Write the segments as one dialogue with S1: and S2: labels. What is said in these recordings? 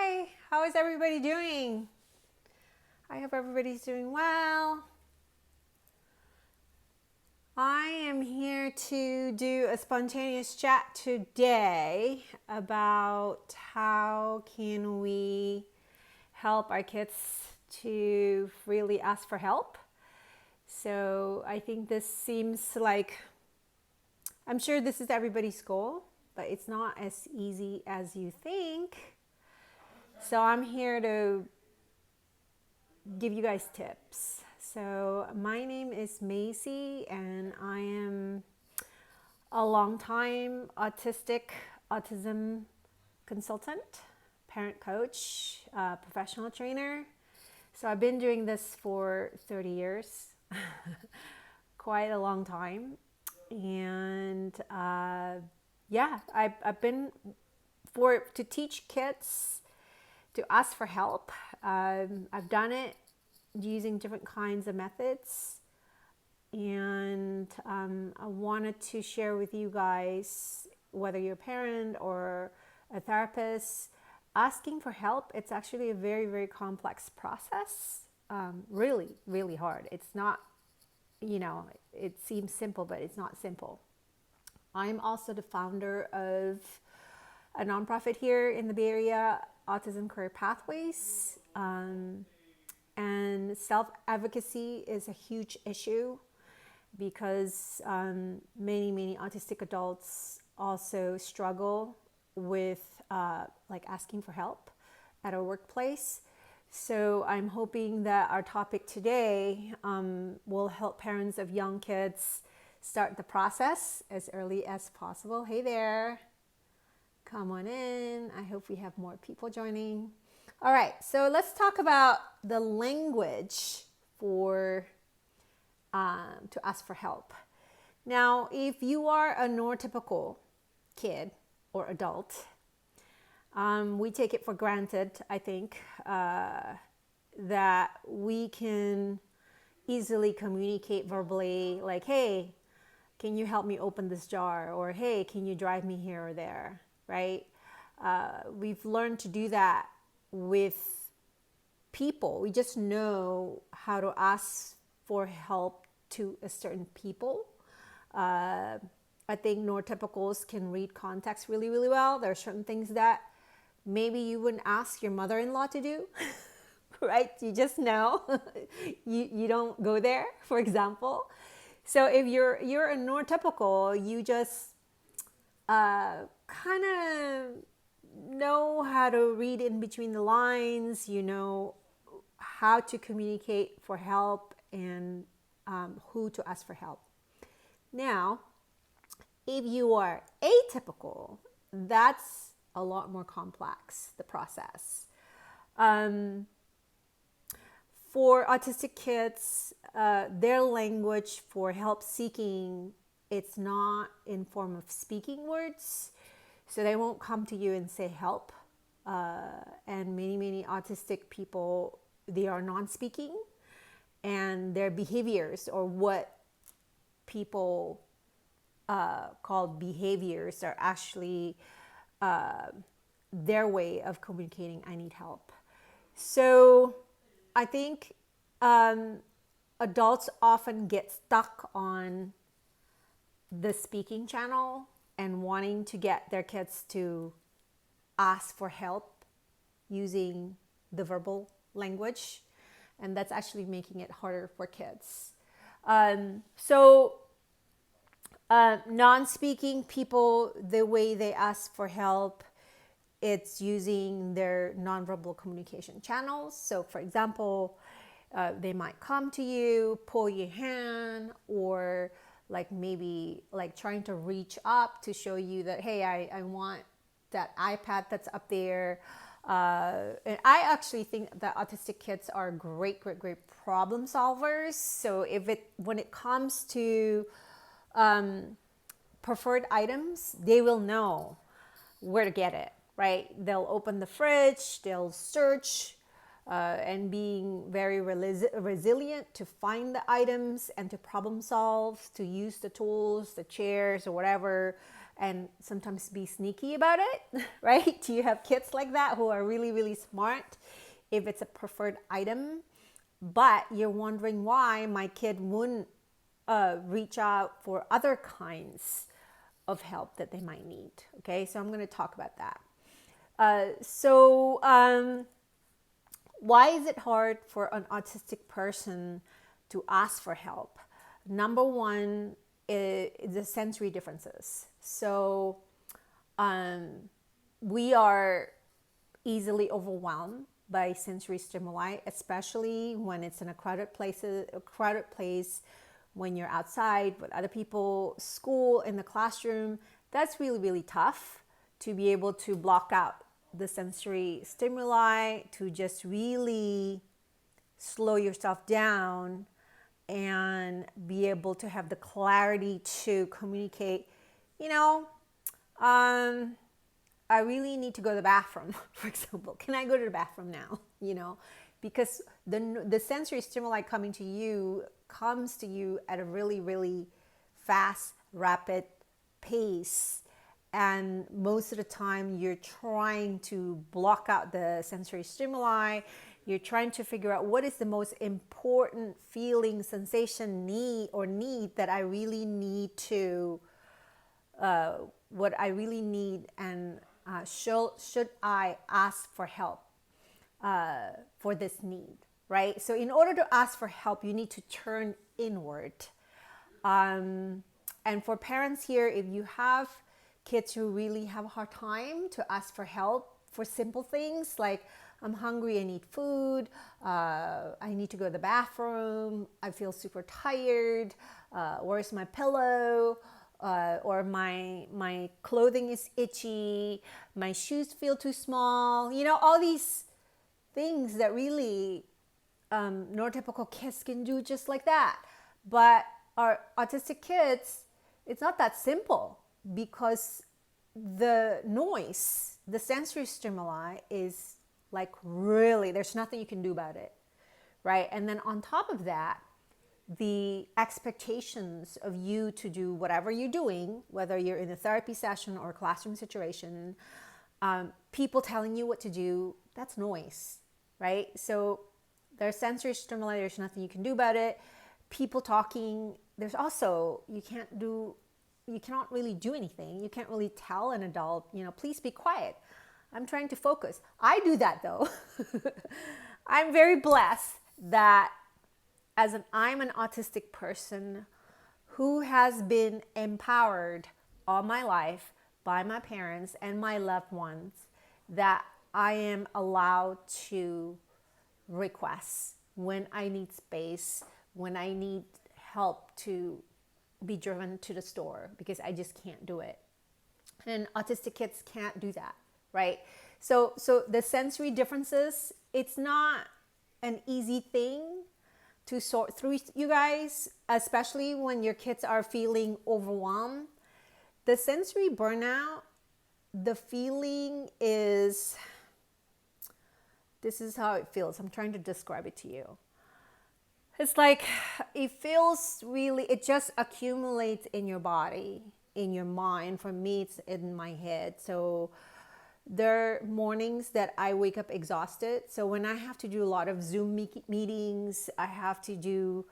S1: Hi, how is everybody doing? I hope everybody's doing well. I am here to do a spontaneous chat today about how can we help our kids to really ask for help. So I think this seems like, I'm sure this is everybody's goal, but it's not as easy as you think. So I'm here to give you guys tips. So my name is Maisie and I am a long-time autism consultant, parent coach, professional trainer. So I've been doing this for 30 years, quite a long time. And I've been to teach kids to ask for help. I've done it using different kinds of methods, and I wanted to share with you guys, whether you're a parent or a therapist, asking for help. It's actually a very, very complex process. Really, really hard. It's not, it seems simple, but it's not simple. I'm also the founder of a nonprofit here in the Bay Area, Autism Career Pathways. And self-advocacy is a huge issue because many autistic adults also struggle with like asking for help at our workplace. So I'm hoping that our topic today will help parents of young kids start the process as early as possible. Hey there, come on in. I hope we have more people joining. All right, so let's talk about the language for to ask for help. Now, if you are a neurotypical kid or adult, we take it for granted, I think, that we can easily communicate verbally, like, hey, can you help me open this jar? Or, hey, can you drive me here or there, right? We've learned to do that with people. We just know how to ask for help to a certain people. I think neurotypicals can read context really, really well. There are certain things that maybe you wouldn't ask your mother-in-law to do, right? You just know. you don't go there, for example. So if you're a neurotypical, you just kind of know how to read in between the lines, you know how to communicate for help and who to ask for help. Now, if you are atypical, that's a lot more complex, the process. For autistic kids, their language for help seeking, it's not in form of speaking words. So they won't come to you and say help. And many autistic people, they are non-speaking, and their behaviors, or what people call behaviors, are actually their way of communicating, I need help. So I think adults often get stuck on the speaking channel and wanting to get their kids to ask for help using the verbal language, and that's actually making it harder for kids. Non-speaking people, the way they ask for help, it's using their nonverbal communication channels. So for example, they might come to you, pull your hand, or like maybe like trying to reach up to show you that, hey, I want that iPad that's up there. And I actually think that autistic kids are great problem solvers. So when it comes to preferred items, they will know where to get it, right? They'll open the fridge, they'll search, and being very resilient to find the items and to problem solve, to use the tools, the chairs or whatever and sometimes be sneaky about it, right? Do you have kids like that who are really, really smart if it's a preferred item, but you're wondering why my kid wouldn't reach out for other kinds of help that they might need? Okay, so I'm going to talk about that. Why is it hard for an autistic person to ask for help? Number one is the sensory differences. So we are easily overwhelmed by sensory stimuli, especially when it's in a crowded place, when you're outside with other people, school, in the classroom. That's really, really tough to be able to block out the sensory stimuli, to just really slow yourself down and be able to have the clarity to communicate, I really need to go to the bathroom, for example. Can I go to the bathroom now? Because the sensory stimuli comes to you at a really, really fast, rapid pace. And most of the time you're trying to block out the sensory stimuli. You're trying to figure out what is the most important feeling, sensation, need that I really need to, what I really need, and should I ask for help for this need, right? So in order to ask for help, you need to turn inward. And for parents here, if you have kids who really have a hard time to ask for help for simple things like, I'm hungry, I need food, I need to go to the bathroom, I feel super tired, where's my pillow, or my clothing is itchy, my shoes feel too small, all these things that really neurotypical kids can do just like that. But our autistic kids, it's not that simple, because the noise, the sensory stimuli is like, really, there's nothing you can do about it, right? And then on top of that, the expectations of you to do whatever you're doing, whether you're in a therapy session or a classroom situation, people telling you what to do, that's noise, right? So there's sensory stimuli, there's nothing you can do about it. People talking, there's also, you cannot really do anything. You can't really tell an adult, please be quiet. I'm trying to focus. I do that though. I'm very blessed that I'm an autistic person who has been empowered all my life by my parents and my loved ones, that I am allowed to request when I need space, when I need help to be driven to the store, because I just can't do it. And autistic kids can't do that, right? So the sensory differences, it's not an easy thing to sort through, you guys, especially when your kids are feeling overwhelmed. The sensory burnout, the feeling is, this is how it feels. I'm trying to describe it to you. It's like, it feels really, it just accumulates in your body, in your mind. For me, it's in my head. So there are mornings that I wake up exhausted. So when I have to do a lot of Zoom meetings, I have to do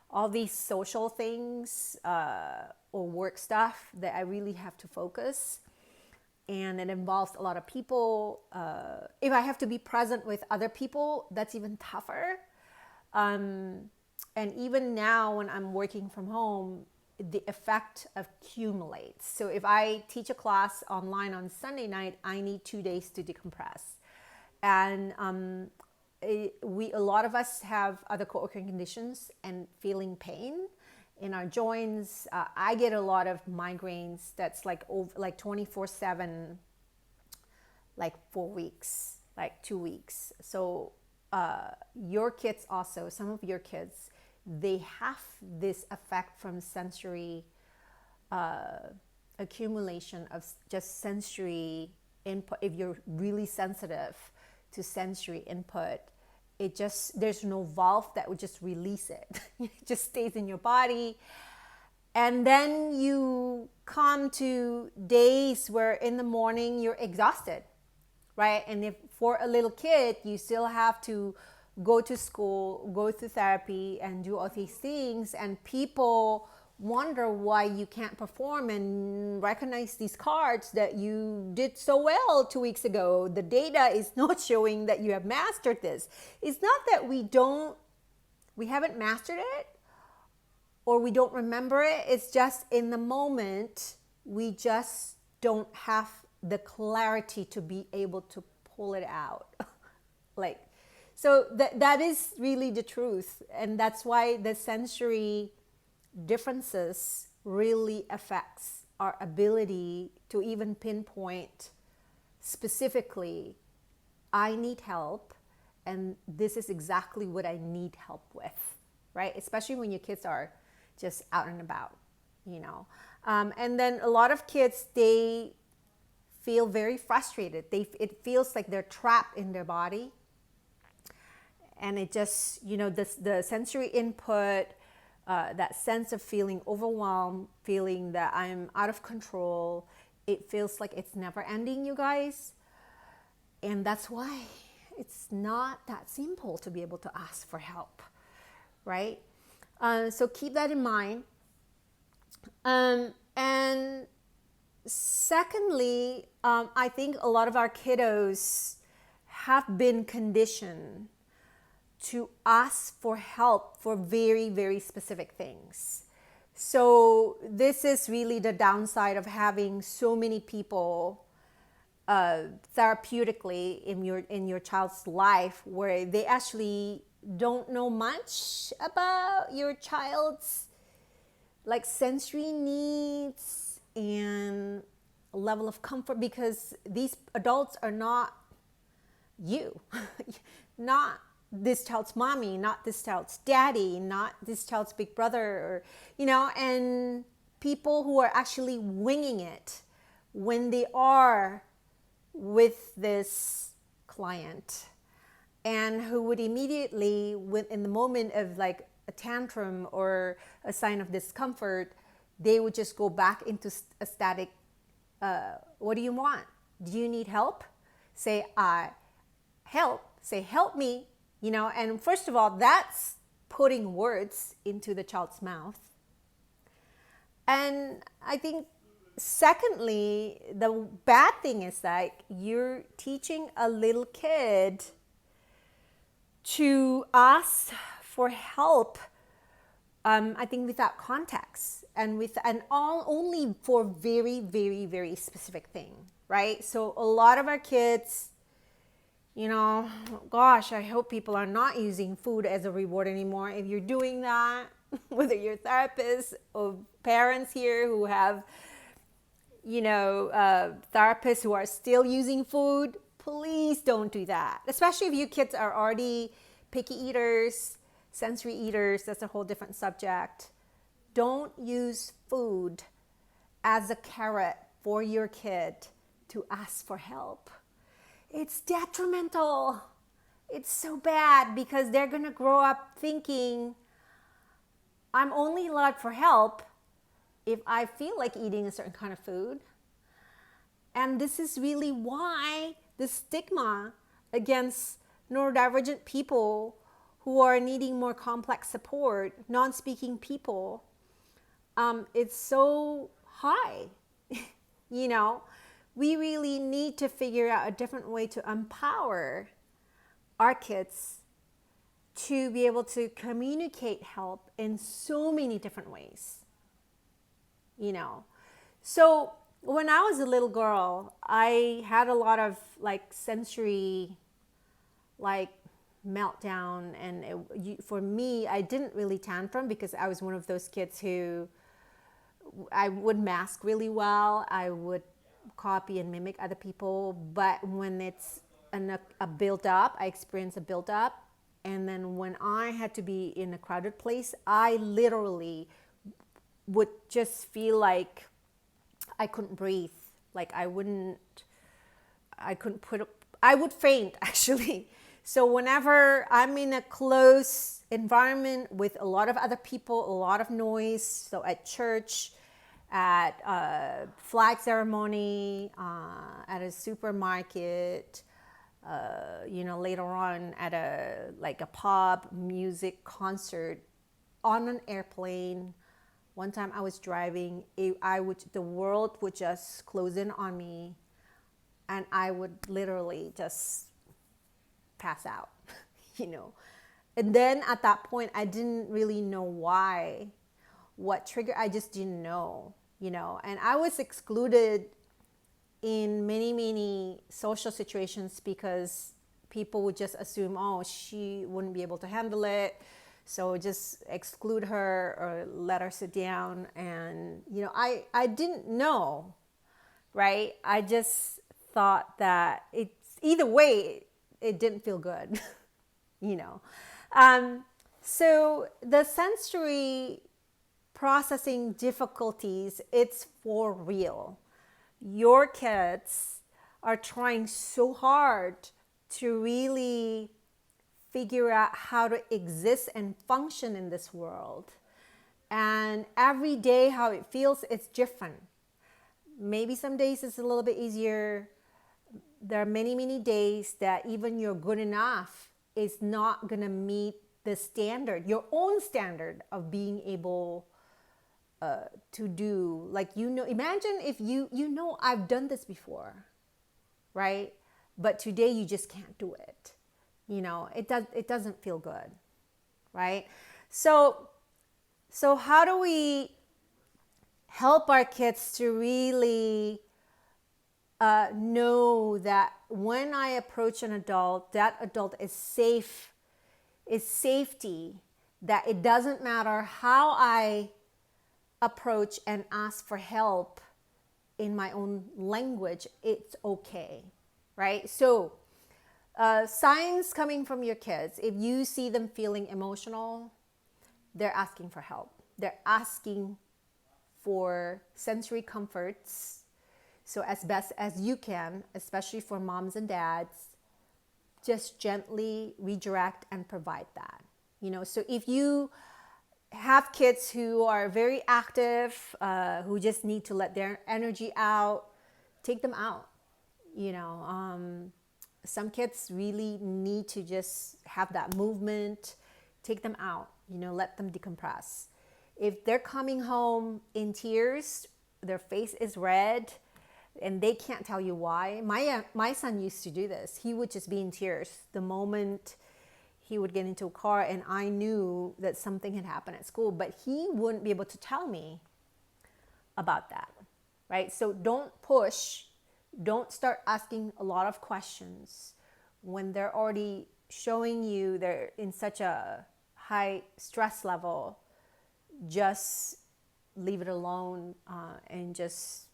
S1: all these social things or work stuff that I really have to focus. And it involves a lot of people. If I have to be present with other people, that's even tougher. And even now when I'm working from home, the effect accumulates. So if I teach a class online on Sunday night, I need 2 days to decompress. And a lot of us have other co-occurring conditions and feeling pain in our joints. I get a lot of migraines that's like 24/7, like 4 weeks, like 2 weeks. So your kids also, some of your kids, they have this effect from sensory accumulation of just sensory input. If you're really sensitive to sensory input, there's no valve that would just release it. It just stays in your body. And then you come to days where in the morning you're exhausted, right? And if for a little kid, you still have to go to school, go to therapy, and do all these things, and people wonder why you can't perform and recognize these cards that you did so well 2 weeks ago. The data is not showing that you have mastered this. It's not that we haven't mastered it or we don't remember it. It's just in the moment, we just don't have the clarity to be able to pull it out. Like, so that is really the truth. And that's why the sensory differences really affects our ability to even pinpoint specifically, I need help, and this is exactly what I need help with, right? Especially when your kids are just out and about, you know. And then a lot of kids, they feel very frustrated. It feels like they're trapped in their body. And it just, you know, the sensory input, that sense of feeling overwhelmed, feeling that I'm out of control, it feels like it's never ending, you guys. And that's why it's not that simple to be able to ask for help, right? So keep that in mind. And secondly, I think a lot of our kiddos have been conditioned to ask for help for very, very specific things. So this is really the downside of having so many people therapeutically in your child's life, where they actually don't know much about your child's like sensory needs and level of comfort, because these adults are not you, not this child's mommy, not this child's daddy, not this child's big brother, or, you know, and people who are actually winging it when they are with this client, and who would immediately, in the moment of like a tantrum or a sign of discomfort, they would just go back into a static, what do you want? Do you need help? Say, help. Say, help me. You know, and first of all, that's putting words into the child's mouth. And I think secondly, the bad thing is that you're teaching a little kid to ask for help, I think without context, and only for very, very, very specific thing, right? So a lot of our kids, you know, gosh, I hope people are not using food as a reward anymore. If you're doing that, whether you're therapists or parents here who have, you know, therapists who are still using food, please don't do that. Especially if your kids are already picky eaters, sensory eaters, that's a whole different subject. Don't use food as a carrot for your kid to ask for help. It's detrimental. It's so bad, because they're going to grow up thinking, I'm only allowed for help if I feel like eating a certain kind of food. And this is really why the stigma against neurodivergent people who are needing more complex support, non-speaking people, it's so high. You know, we really need to figure out a different way to empower our kids to be able to communicate help in so many different ways, you know. So when I was a little girl, I had a lot of like sensory like meltdown, and for me, I didn't really tantrum because I was one of those kids who I would mask really well. I would copy and mimic other people, but when it's a build up, I experience a build up, and then when I had to be in a crowded place, I literally would just feel like I couldn't breathe. Like I would faint actually. So whenever I'm in a close environment with a lot of other people, a lot of noise, so at church, at a flag ceremony, at a supermarket, later on at a pub, music, concert, on an airplane. One time I was driving, the world would just close in on me, and I would literally just pass out, you know. And then at that point, I didn't really know why, what triggered. I just didn't know, And I was excluded in many, many social situations because people would just assume, oh, she wouldn't be able to handle it, so just exclude her or let her sit down. And, I didn't know, right? I just thought that it's either way, it didn't feel good, you know. So the sensory processing difficulties, it's for real. Your kids are trying so hard to really figure out how to exist and function in this world. And every day, how it feels, it's different. Maybe some days it's a little bit easier. There are many, many days that even you're good enough is not going to meet the standard, your own standard of being able to do. Imagine if I've done this before, right? But today you just can't do it. It doesn't feel good, right? So how do we help our kids to really know that when I approach an adult, that adult is safe, is safety, that it doesn't matter how I approach and ask for help in my own language, it's okay, right? So signs coming from your kids, if you see them feeling emotional, they're asking for help. They're asking for sensory comforts. So as best as you can, especially for moms and dads, just gently redirect and provide that. So if you have kids who are very active, who just need to let their energy out, take them out. Some kids really need to just have that movement. Take them out, let them decompress. If they're coming home in tears, their face is red, and they can't tell you why. My son used to do this. He would just be in tears the moment he would get into a car, and I knew that something had happened at school, but he wouldn't be able to tell me about that, right? So don't push. Don't start asking a lot of questions when they're already showing you they're in such a high stress level. Just leave it alone, and just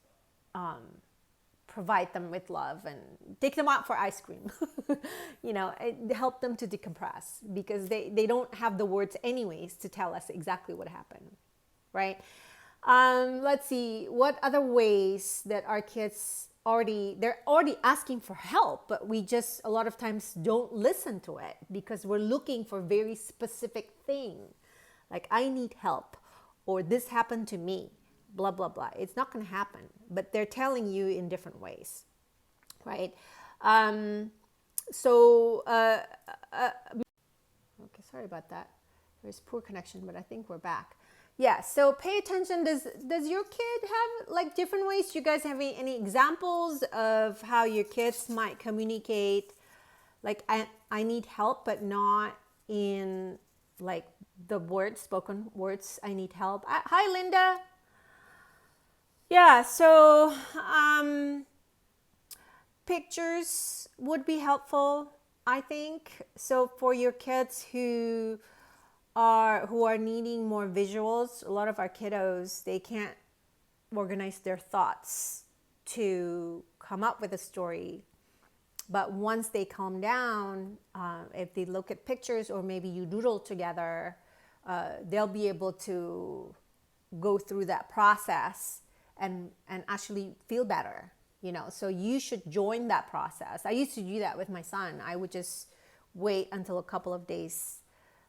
S1: provide them with love and take them out for ice cream. Help them to decompress, because they don't have the words anyways to tell us exactly what happened, right? Let's see, what other ways that our kids they're already asking for help, but we just a lot of times don't listen to it because we're looking for very specific thing, like I need help, or this happened to me, blah blah blah. It's not going to happen, but they're telling you in different ways, right? Okay, sorry about that. There's poor connection, but I think we're back. Yeah, so pay attention. Does your kid have different ways? Do you guys have any examples of how your kids might communicate I need help, but not in the spoken words, I need help. Hi, Linda. Yeah, so pictures would be helpful, I think. So for your kids who are needing more visuals, a lot of our kiddos, they can't organize their thoughts to come up with a story. But once they calm down, if they look at pictures or maybe you doodle together, they'll be able to go through that process and actually feel better. So you should join that process. I used to do that with my son. I would just wait until a couple of days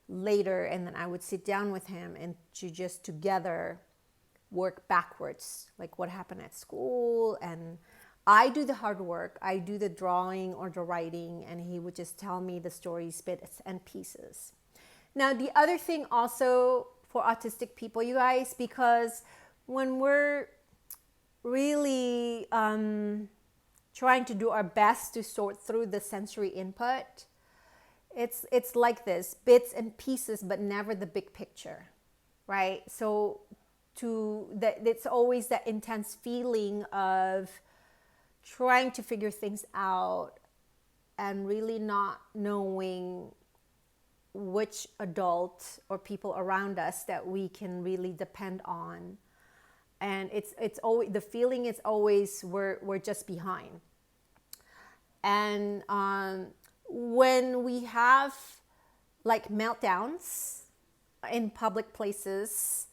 S1: later, and then I would sit down with him and to just together work backwards, like what happened at school. And I do the hard work, I do the drawing or the writing, and he would just tell me the stories, bits and pieces. Now, the other thing also for autistic people, you guys, because when we're really trying to do our best to sort through the sensory input, it's like this, bits and pieces, but never the big picture, right? So it's always that intense feeling of trying to figure things out and really not knowing which adult or people around us that we can really depend on. And it's always, the feeling is always we're just behind. And when we have like meltdowns in public places,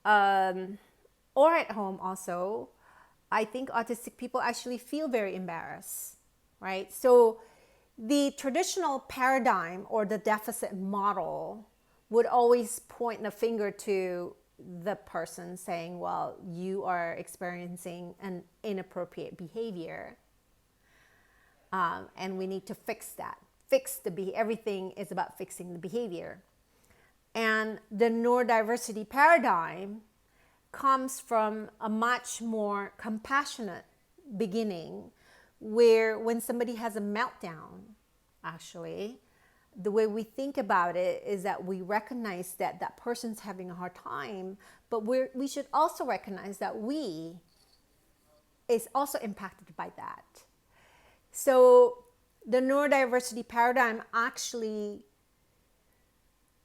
S1: or at home also, I think autistic people actually feel very embarrassed, right? So the traditional paradigm or the deficit model would always point the finger to the person saying, well, you are experiencing an inappropriate behavior, and we need to fix that. Everything is about fixing the behavior. And the neurodiversity paradigm comes from a much more compassionate beginning, where when somebody has a meltdown, actually, the way we think about it is that we recognize that that person's having a hard time, but we should also recognize that we is also impacted by that. So the neurodiversity paradigm actually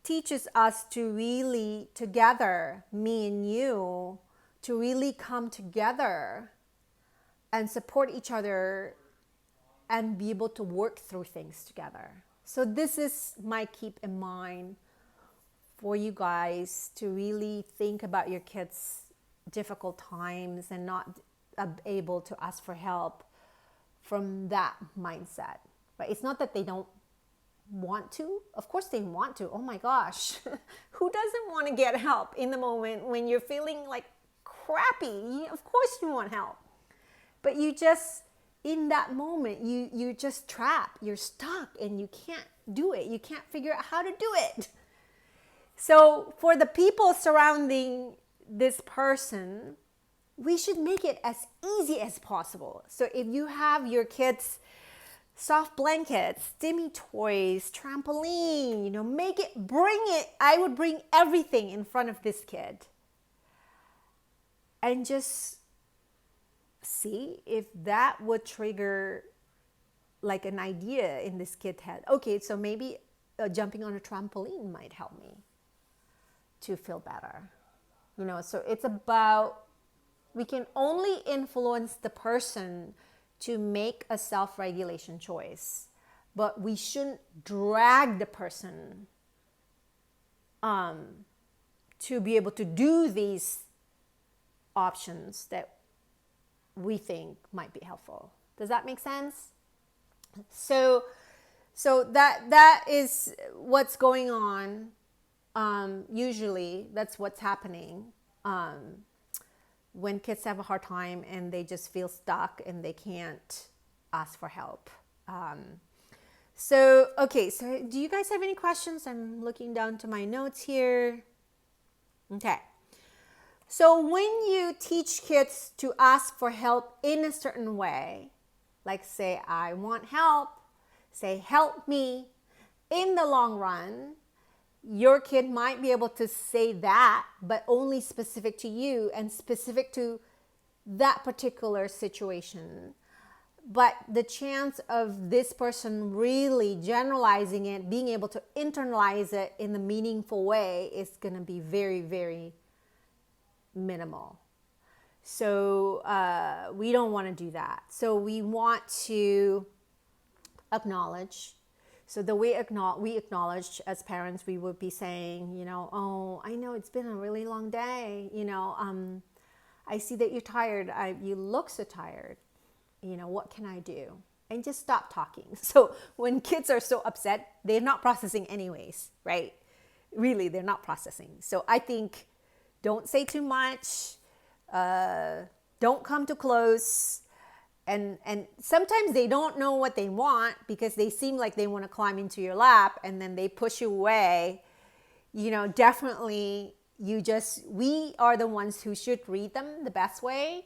S1: teaches us to really together, me and you, to really come together and support each other and be able to work through things together. So this is my keep in mind for you guys, to really think about your kids' difficult times and not able to ask for help from that mindset. But it's not that they don't want to. Of course they want to. Oh my gosh. Who doesn't want to get help in the moment when you're feeling like crappy? Of course you want help. But you just, in that moment, you're just trapped. You're stuck and you can't do it. You can't figure out how to do it. So for the people surrounding this person, we should make it as easy as possible. So if you have your kids soft blankets, stimmy toys, trampoline, bring it. I would bring everything in front of this kid and just see if that would trigger like an idea in this kid's head. Okay, so maybe jumping on a trampoline might help me to feel better. So it's about, we can only influence the person to make a self-regulation choice, but we shouldn't drag the person to be able to do these options that we think might be helpful. Does that make sense? So that is what's going on. Usually that's what's happening when kids have a hard time and they just feel stuck and they can't ask for help. So do you guys have any questions? I'm looking down to my notes here. Okay. So when you teach kids to ask for help in a certain way, like say, I want help, say, help me, in the long run, your kid might be able to say that, but only specific to you and specific to that particular situation. But the chance of this person really generalizing it, being able to internalize it in a meaningful way is going to be very, very minimal. So we don't want to do that. So we want to acknowledge. So the way we acknowledge as parents, we would be saying, oh, I know it's been a really long day. I see that you're tired. You look so tired. What can I do? and just stop talking. So when kids are so upset, they're not processing anyways, right? Really, they're not processing. So I think don't say too much. Don't come too close. And sometimes they don't know what they want because they seem like they want to climb into your lap and then they push you away. Definitely we are the ones who should read them the best way,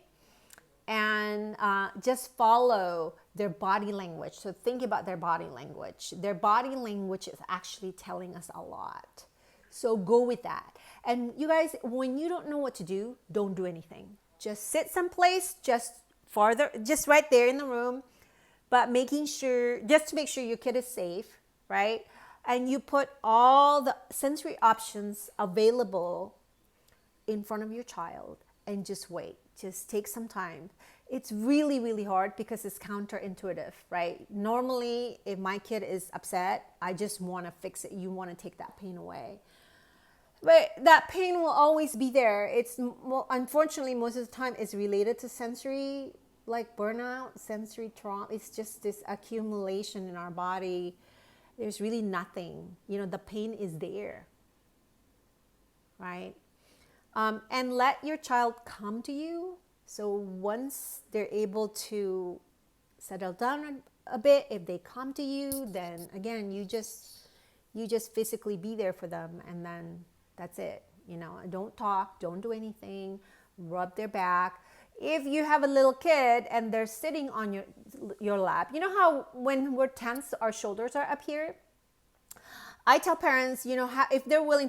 S1: and just follow their body language. So think about their body language. Their body language is actually telling us a lot. So go with that. And you guys, when you don't know what to do, don't do anything. Just sit someplace, just right there in the room, but just to make sure your kid is safe, right? And you put all the sensory options available in front of your child and just wait. Just take some time. It's really, really hard because it's counterintuitive, right? Normally, if my kid is upset, I just want to fix it. You want to take that pain away. But that pain will always be there. Unfortunately, most of the time it's related to sensory, like burnout, sensory trauma. It's just this accumulation in our body. There's really nothing. The pain is there, right? And let your child come to you. So once they're able to settle down a bit, if they come to you, then again, you just physically be there for them, and then that's it. Don't talk, don't do anything, rub their back. If you have a little kid and they're sitting on your lap, you know how when we're tense, our shoulders are up here? I tell parents, if they're willing